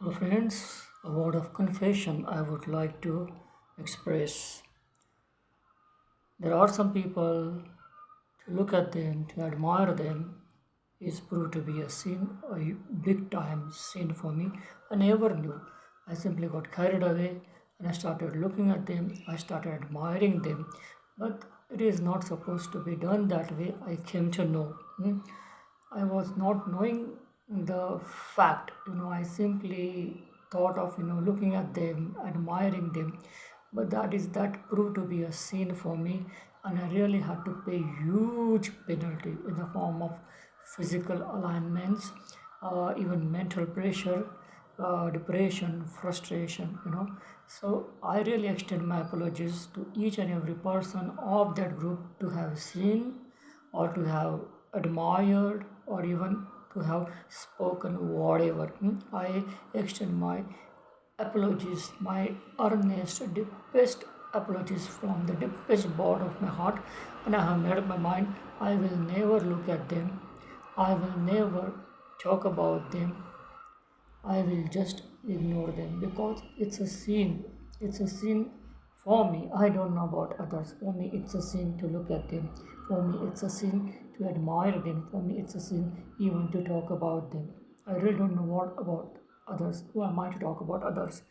Hello, friends. A word of confession I would like to express. There are some people, to look at them, to admire them, is proved to be a sin, a big time sin for me. I never knew. I simply got carried away and I started looking at them, I started admiring them. But it is not supposed to be done that way, I came to know. I was not knowing the fact, I simply thought of, looking at them, admiring them, but that proved to be a sin for me, and I really had to pay huge penalty in the form of physical alignments, even mental pressure, depression, frustration, So I really extend my apologies to each and every person of that group to have seen or to have admired or even to have spoken whatever. I extend my apologies, my earnest, deepest apologies from the deepest bottom of my heart, and I have made up my mind I will never look at them, I will never talk about them, I will just ignore them because it's a sin. It's a sin for me. I don't know about others. For me, it's a sin to look at them. For me, it's a sin to admire them. For me, it's a sin even to talk about them. I really don't know what about others. Who am I to talk about others?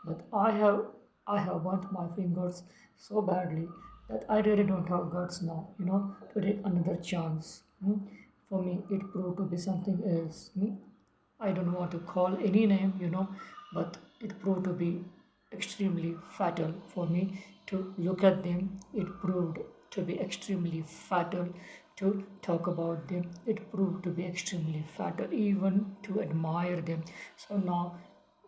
But I have burnt my fingers so badly that I really don't have guts now, to take another chance. For me, it proved to be something else. I don't know what to call any name, but it proved to be extremely fatal for me to look at them. It proved to be extremely fatal to talk about them. It proved to be extremely fatal even to admire them. So now,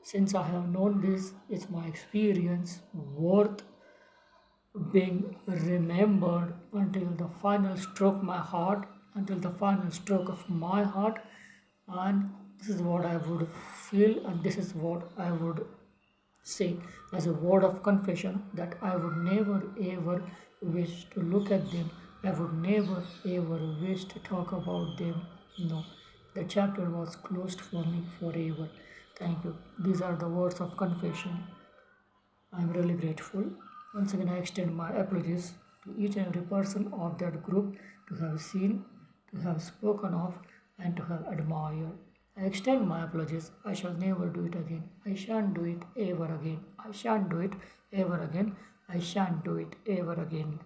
since I have known this, it's my experience worth being remembered until the final stroke my heart, until the final stroke of my heart, and this is what I would feel, and this is what I would say as a word of confession, that I would never ever wish to look at them, I would never ever wish to talk about them. No, the chapter was closed for me forever. Thank you. These are the words of confession. I am really grateful. Once again, I extend my apologies to each and every person of that group to have seen, to have spoken of, and to have admired. I extend my apologies. I shall never do it again. I shan't do it ever again. I shan't do it ever again. I shan't do it ever again.